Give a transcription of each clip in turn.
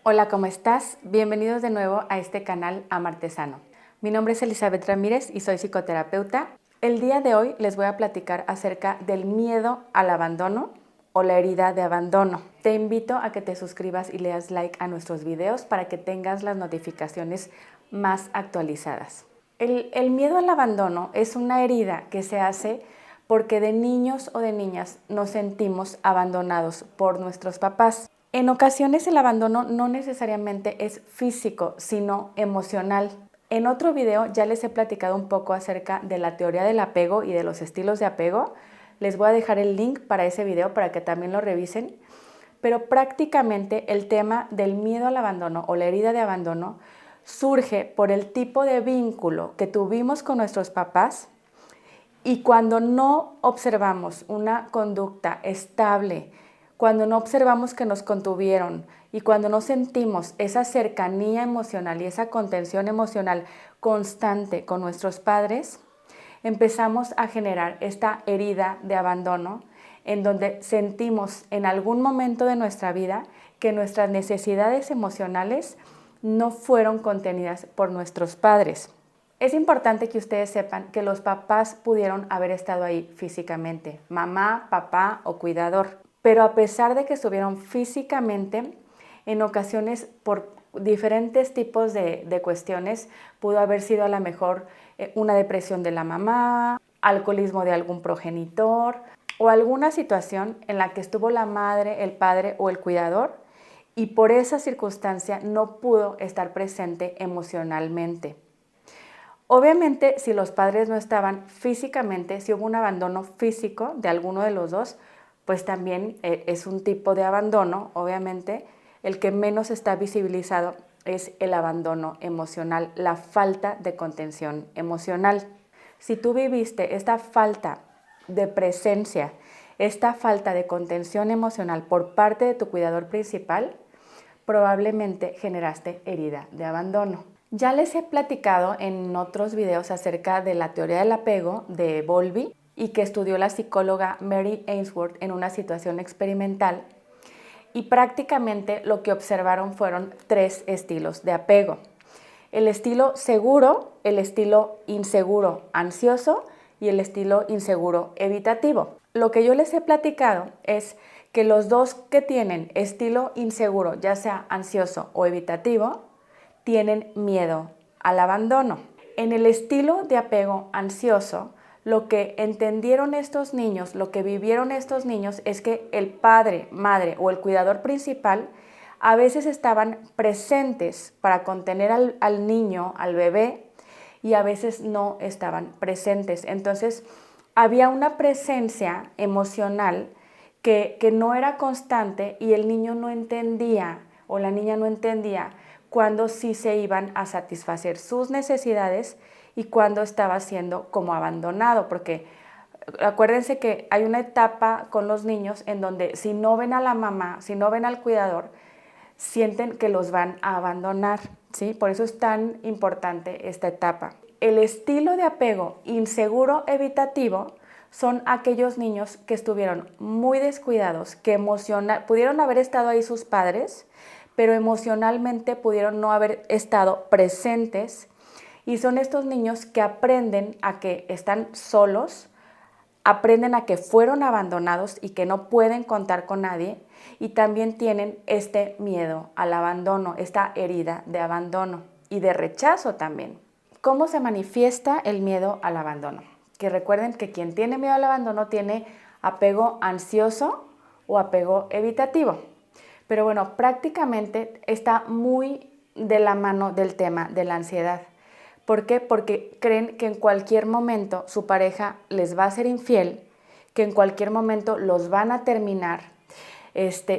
Hola, ¿cómo estás? Bienvenidos de nuevo a este canal Amarte Sano. Mi nombre es Elizabeth Ramírez y soy psicoterapeuta. El día de hoy les voy a platicar acerca del miedo al abandono o la herida de abandono. Te invito a que te suscribas y le das like a nuestros videos para que tengas las notificaciones más actualizadas. El miedo al abandono es una herida que se hace porque de niños o de niñas nos sentimos abandonados por nuestros papás. En ocasiones el abandono no necesariamente es físico, sino emocional. En otro video ya les he platicado un poco acerca de la teoría del apego y de los estilos de apego. Les voy a dejar el link para ese video para que también lo revisen. Pero prácticamente el tema del miedo al abandono o la herida de abandono surge por el tipo de vínculo que tuvimos con nuestros papás y cuando no observamos una conducta estable, cuando no observamos que nos contuvieron y cuando no sentimos esa cercanía emocional y esa contención emocional constante con nuestros padres, empezamos a generar esta herida de abandono en donde sentimos en algún momento de nuestra vida que nuestras necesidades emocionales no fueron contenidas por nuestros padres. Es importante que ustedes sepan que los papás pudieron haber estado ahí físicamente, mamá, papá o cuidador. Pero a pesar de que estuvieron físicamente, en ocasiones por diferentes tipos de cuestiones, pudo haber sido a lo mejor una depresión de la mamá, alcoholismo de algún progenitor o alguna situación en la que estuvo la madre, el padre o el cuidador y por esa circunstancia no pudo estar presente emocionalmente. Obviamente, si los padres no estaban físicamente, si hubo un abandono físico de alguno de los dos, pues también es un tipo de abandono, obviamente. El que menos está visibilizado es el abandono emocional, la falta de contención emocional. Si tú viviste esta falta de presencia, esta falta de contención emocional por parte de tu cuidador principal, probablemente generaste herida de abandono. Ya les he platicado en otros videos acerca de la teoría del apego de Bowlby y que estudió la psicóloga Mary Ainsworth en una situación experimental y prácticamente lo que observaron fueron 3 estilos de apego. El estilo seguro, el estilo inseguro ansioso y el estilo inseguro evitativo. Lo que yo les he platicado es que los dos que tienen estilo inseguro, ya sea ansioso o evitativo, tienen miedo al abandono. En el estilo de apego ansioso, lo que entendieron estos niños, lo que vivieron estos niños es que el padre, madre o el cuidador principal a veces estaban presentes para contener al niño, al bebé, y a veces no estaban presentes. Entonces, había una presencia emocional que no era constante y el niño no entendía o la niña no entendía cuando sí se iban a satisfacer sus necesidades y cuando estaba siendo como abandonado, porque acuérdense que hay una etapa con los niños en donde si no ven a la mamá, si no ven al cuidador, sienten que los van a abandonar, ¿sí? Por eso es tan importante esta etapa. El estilo de apego inseguro evitativo son aquellos niños que estuvieron muy descuidados, que pudieron haber estado ahí sus padres, pero emocionalmente pudieron no haber estado presentes y son estos niños que aprenden a que están solos, aprenden a que fueron abandonados y que no pueden contar con nadie y también tienen este miedo al abandono, esta herida de abandono y de rechazo también. ¿Cómo se manifiesta el miedo al abandono? Que recuerden que quien tiene miedo al abandono tiene apego ansioso o apego evitativo. Pero bueno, prácticamente está muy de la mano del tema de la ansiedad. ¿Por qué? Porque creen que en cualquier momento su pareja les va a ser infiel, que en cualquier momento los van a terminar.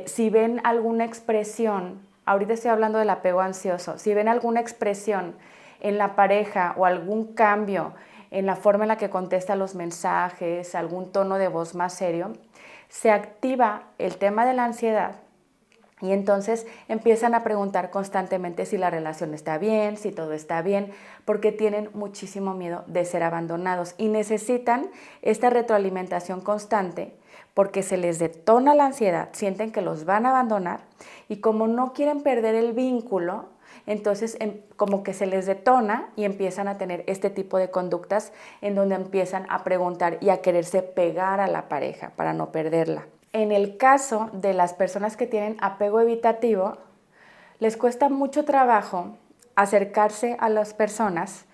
Si ven alguna expresión, ahorita estoy hablando del apego ansioso, si ven alguna expresión en la pareja o algún cambio en la forma en la que contesta los mensajes, algún tono de voz más serio, se activa el tema de la ansiedad. Y entonces empiezan a preguntar constantemente si la relación está bien, si todo está bien, porque tienen muchísimo miedo de ser abandonados y necesitan esta retroalimentación constante porque se les detona la ansiedad, sienten que los van a abandonar y como no quieren perder el vínculo, entonces como que se les detona y empiezan a tener este tipo de conductas en donde empiezan a preguntar y a quererse pegar a la pareja para no perderla. En el caso de las personas que tienen apego evitativo, les cuesta mucho trabajo acercarse a las personas.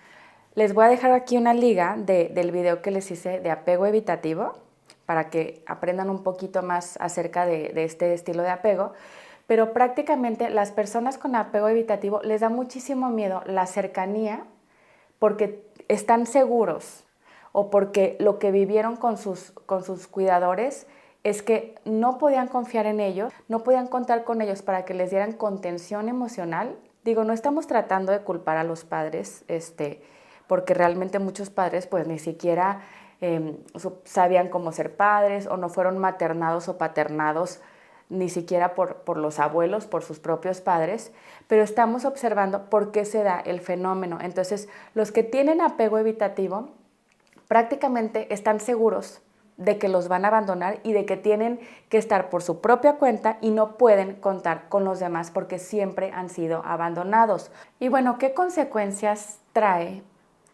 Les voy a dejar aquí una liga del video que les hice de apego evitativo para que aprendan un poquito más acerca de este estilo de apego. Pero prácticamente las personas con apego evitativo les da muchísimo miedo la cercanía porque están seguros o porque lo que vivieron con sus cuidadores es que no podían confiar en ellos, no podían contar con ellos para que les dieran contención emocional. Digo, no estamos tratando de culpar a los padres, porque realmente muchos padres pues ni siquiera sabían cómo ser padres o no fueron maternados o paternados ni siquiera por los abuelos, por sus propios padres, pero estamos observando por qué se da el fenómeno. Entonces, los que tienen apego evitativo prácticamente están seguros de que los van a abandonar y de que tienen que estar por su propia cuenta y no pueden contar con los demás porque siempre han sido abandonados. Y bueno, ¿qué consecuencias trae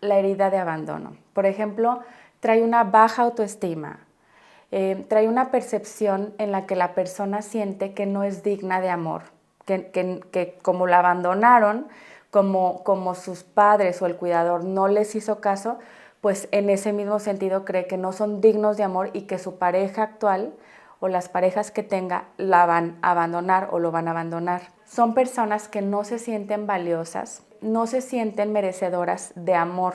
la herida de abandono? Por ejemplo, trae una baja autoestima, trae una percepción en la que la persona siente que no es digna de amor, que como la abandonaron, como sus padres o el cuidador no les hizo caso, pues en ese mismo sentido cree que no son dignos de amor y que su pareja actual o las parejas que tenga la van a abandonar o lo van a abandonar. Son personas que no se sienten valiosas, no se sienten merecedoras de amor,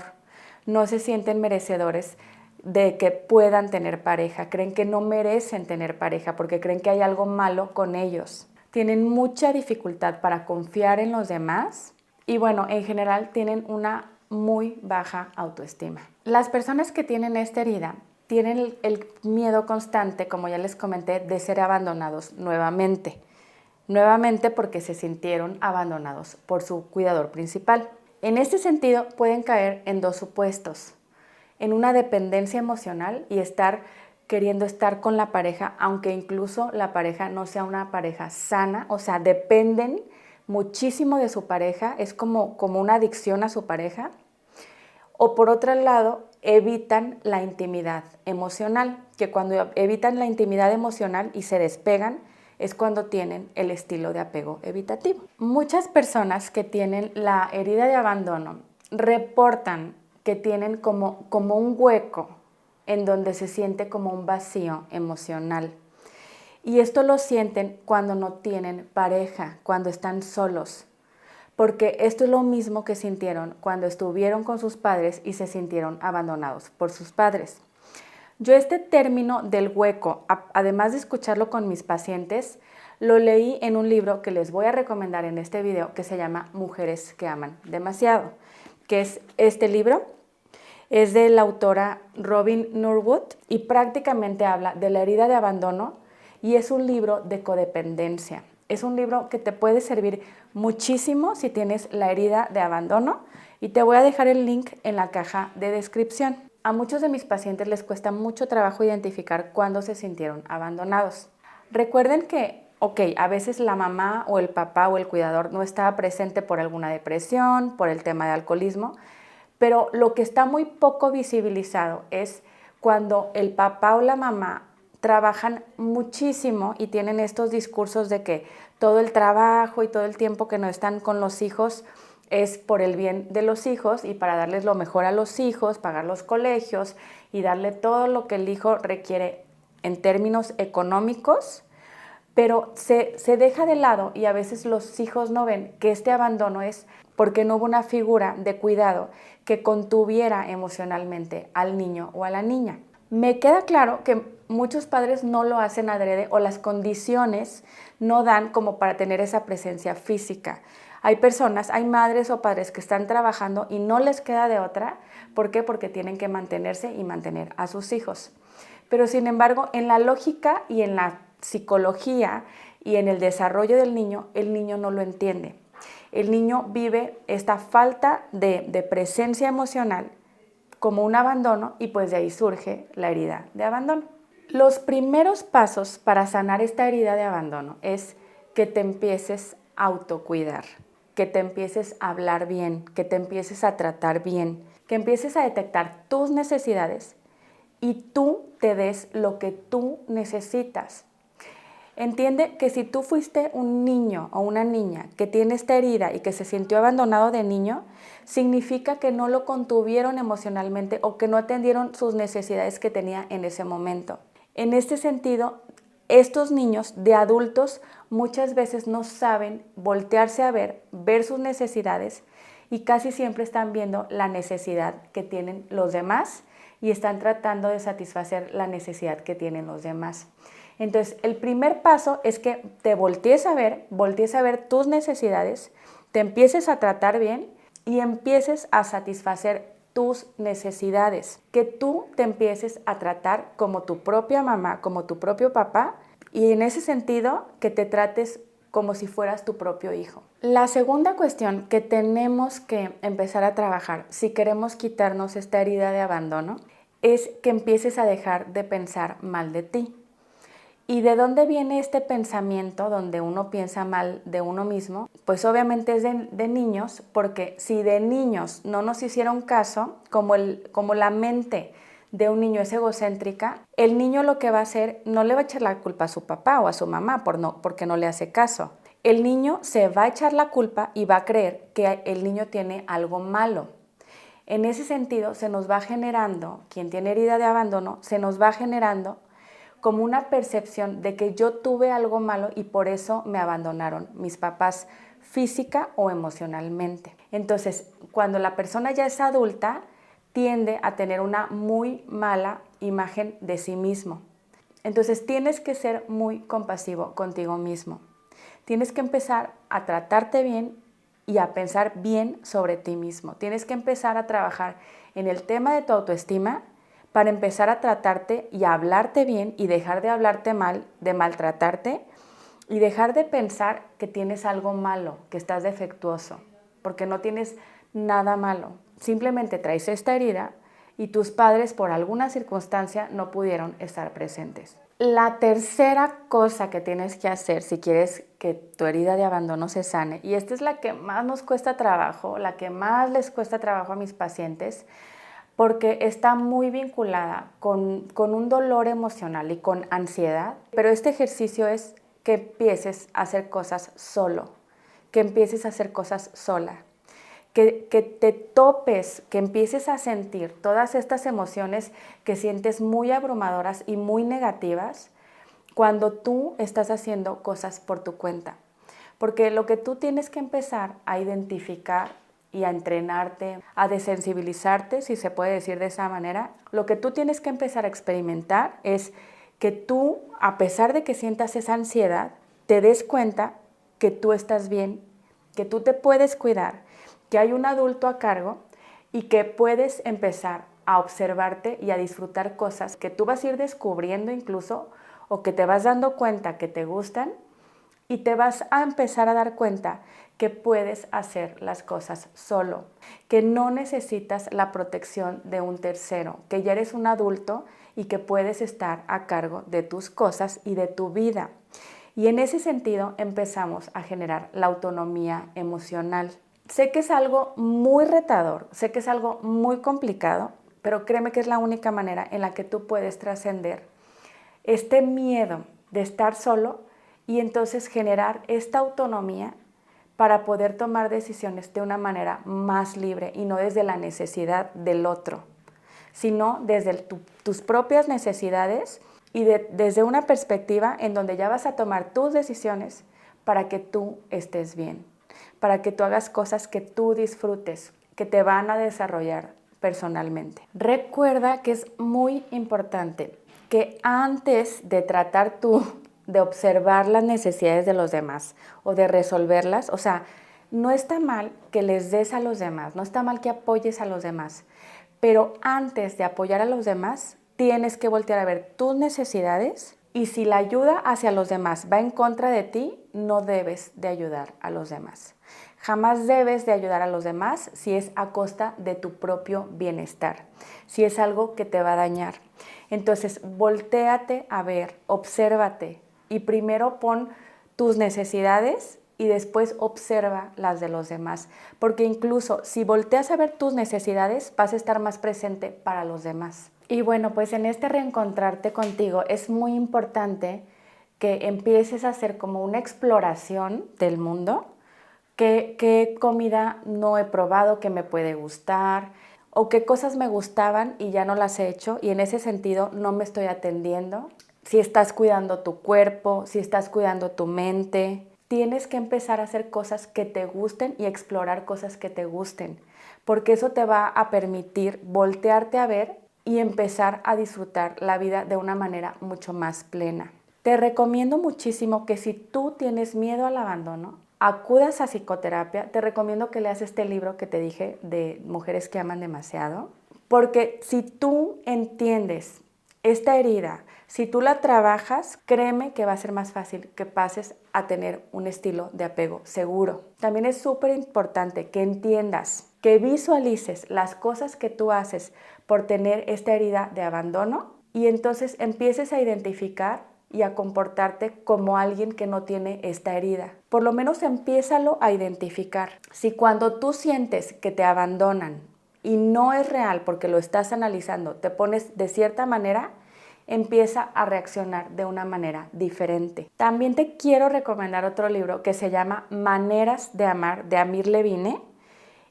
no se sienten merecedores de que puedan tener pareja, creen que no merecen tener pareja porque creen que hay algo malo con ellos. Tienen mucha dificultad para confiar en los demás y bueno, en general tienen una muy baja autoestima. Las personas que tienen esta herida tienen el miedo constante, como ya les comenté, de ser abandonados nuevamente. Nuevamente porque se sintieron abandonados por su cuidador principal. En este sentido pueden caer en dos supuestos: en una dependencia emocional y queriendo estar con la pareja, aunque incluso la pareja no sea una pareja sana, o sea, dependen muchísimo de su pareja, es como una adicción a su pareja. O por otro lado, evitan la intimidad emocional, que cuando evitan la intimidad emocional y se despegan, es cuando tienen el estilo de apego evitativo. Muchas personas que tienen la herida de abandono reportan que tienen como un hueco en donde se siente como un vacío emocional. Y esto lo sienten cuando no tienen pareja, cuando están solos, porque esto es lo mismo que sintieron cuando estuvieron con sus padres y se sintieron abandonados por sus padres. Yo este término del hueco, además de escucharlo con mis pacientes, lo leí en un libro que les voy a recomendar en este video que se llama Mujeres que aman demasiado, que es este libro. Es de la autora Robin Norwood y prácticamente habla de la herida de abandono y es un libro de codependencia. Es un libro que te puede servir muchísimo si tienes la herida de abandono y te voy a dejar el link en la caja de descripción. A muchos de mis pacientes les cuesta mucho trabajo identificar cuándo se sintieron abandonados. Recuerden que, a veces la mamá o el papá o el cuidador no estaba presente por alguna depresión, por el tema de alcoholismo, pero lo que está muy poco visibilizado es cuando el papá o la mamá trabajan muchísimo y tienen estos discursos de que todo el trabajo y todo el tiempo que no están con los hijos es por el bien de los hijos y para darles lo mejor a los hijos, pagar los colegios y darle todo lo que el hijo requiere en términos económicos, pero se deja de lado y a veces los hijos no ven que este abandono es porque no hubo una figura de cuidado que contuviera emocionalmente al niño o a la niña. Me queda claro que muchos padres no lo hacen adrede o las condiciones no dan como para tener esa presencia física. Hay madres o padres que están trabajando y no les queda de otra. ¿Por qué? Porque tienen que mantenerse y mantener a sus hijos. Pero sin embargo, en la lógica y en la psicología y en el desarrollo del niño, el niño no lo entiende. El niño vive esta falta de presencia emocional como un abandono y pues de ahí surge la herida de abandono. Los primeros pasos para sanar esta herida de abandono es que te empieces a autocuidar, que te empieces a hablar bien, que te empieces a tratar bien, que empieces a detectar tus necesidades y tú te des lo que tú necesitas. Entiende que si tú fuiste un niño o una niña que tiene esta herida y que se sintió abandonado de niño, significa que no lo contuvieron emocionalmente o que no atendieron sus necesidades que tenía en ese momento. En este sentido, estos niños de adultos muchas veces no saben voltearse a ver sus necesidades y casi siempre están viendo la necesidad que tienen los demás y están tratando de satisfacer la necesidad que tienen los demás. Entonces, el primer paso es que te voltees a ver tus necesidades, te empieces a tratar bien y empieces a satisfacer tus necesidades, que tú te empieces a tratar como tu propia mamá, como tu propio papá y en ese sentido que te trates como si fueras tu propio hijo. La segunda cuestión que tenemos que empezar a trabajar si queremos quitarnos esta herida de abandono es que empieces a dejar de pensar mal de ti. ¿Y de dónde viene este pensamiento donde uno piensa mal de uno mismo? Pues obviamente es de niños, porque si de niños no nos hicieron caso, como la mente de un niño es egocéntrica, el niño lo que va a hacer no le va a echar la culpa a su papá o a su mamá porque no le hace caso. El niño se va a echar la culpa y va a creer que el niño tiene algo malo. En ese sentido, se nos va generando, quien tiene herida de abandono, se nos va generando como una percepción de que yo tuve algo malo y por eso me abandonaron mis papás física o emocionalmente. Entonces, cuando la persona ya es adulta, tiende a tener una muy mala imagen de sí mismo. Entonces, tienes que ser muy compasivo contigo mismo. Tienes que empezar a tratarte bien y a pensar bien sobre ti mismo. Tienes que empezar a trabajar en el tema de tu autoestima para empezar a tratarte y a hablarte bien y dejar de hablarte mal, de maltratarte y dejar de pensar que tienes algo malo, que estás defectuoso, porque no tienes nada malo. Simplemente traes esta herida y tus padres por alguna circunstancia no pudieron estar presentes. La tercera cosa que tienes que hacer si quieres que tu herida de abandono se sane, y esta es la que más nos cuesta trabajo, la que más les cuesta trabajo a mis pacientes, porque está muy vinculada con un dolor emocional y con ansiedad, pero este ejercicio es que empieces a hacer cosas solo, que empieces a hacer cosas sola, que te topes, que empieces a sentir todas estas emociones que sientes muy abrumadoras y muy negativas cuando tú estás haciendo cosas por tu cuenta. Porque lo que tú tienes que empezar a identificar y a entrenarte, a desensibilizarte, si se puede decir de esa manera, lo que tú tienes que empezar a experimentar es que tú, a pesar de que sientas esa ansiedad, te des cuenta que tú estás bien, que tú te puedes cuidar, que hay un adulto a cargo y que puedes empezar a observarte y a disfrutar cosas que tú vas a ir descubriendo incluso o que te vas dando cuenta que te gustan y te vas a empezar a dar cuenta que puedes hacer las cosas solo, que no necesitas la protección de un tercero, que ya eres un adulto y que puedes estar a cargo de tus cosas y de tu vida. Y en ese sentido empezamos a generar la autonomía emocional. Sé que es algo muy retador, sé que es algo muy complicado, pero créeme que es la única manera en la que tú puedes trascender este miedo de estar solo y entonces generar esta autonomía para poder tomar decisiones de una manera más libre y no desde la necesidad del otro, sino desde tus propias necesidades y desde una perspectiva en donde ya vas a tomar tus decisiones para que tú estés bien, para que tú hagas cosas que tú disfrutes, que te van a desarrollar personalmente. Recuerda que es muy importante que antes de tratar tú de observar las necesidades de los demás o de resolverlas, o sea, no está mal que les des a los demás, no está mal que apoyes a los demás, pero antes de apoyar a los demás, tienes que voltear a ver tus necesidades Y si la ayuda hacia los demás va en contra de ti, no debes de ayudar a los demás. Jamás debes de ayudar a los demás si es a costa de tu propio bienestar, si es algo que te va a dañar. Entonces, voltéate a ver, obsérvate y primero pon tus necesidades y después observa las de los demás. Porque incluso si volteas a ver tus necesidades, vas a estar más presente para los demás. Y bueno, pues en este reencontrarte contigo es muy importante que empieces a hacer como una exploración del mundo. ¿Qué comida no he probado que me puede gustar? ¿O qué cosas me gustaban y ya no las he hecho? Y en ese sentido no me estoy atendiendo. Si estás cuidando tu cuerpo, si estás cuidando tu mente, tienes que empezar a hacer cosas que te gusten y explorar cosas que te gusten, porque eso te va a permitir voltearte a ver y empezar a disfrutar la vida de una manera mucho más plena. Te recomiendo muchísimo que si tú tienes miedo al abandono, acudas a psicoterapia. Te recomiendo que leas este libro que te dije de Mujeres que aman demasiado, porque si tú entiendes esta herida, si tú la trabajas, créeme que va a ser más fácil que pases a tener un estilo de apego seguro. También es súper importante que entiendas, que visualices las cosas que tú haces por tener esta herida de abandono y entonces empieces a identificar y a comportarte como alguien que no tiene esta herida. Por lo menos empiézalo a identificar. Si cuando tú sientes que te abandonan y no es real porque lo estás analizando, te pones de cierta manera, empieza a reaccionar de una manera diferente. También te quiero recomendar otro libro que se llama Maneras de Amar, de Amir Levine.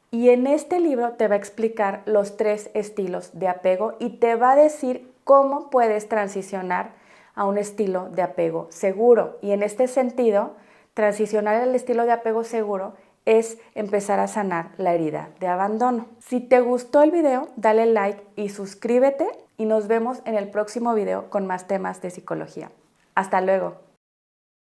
Y en este libro te va a explicar los 3 estilos de apego y te va a decir cómo puedes transicionar a un estilo de apego seguro. Y en este sentido, transicionar al estilo de apego seguro es empezar a sanar la herida de abandono. Si te gustó el video, dale like y suscríbete y nos vemos en el próximo video con más temas de psicología. Hasta luego.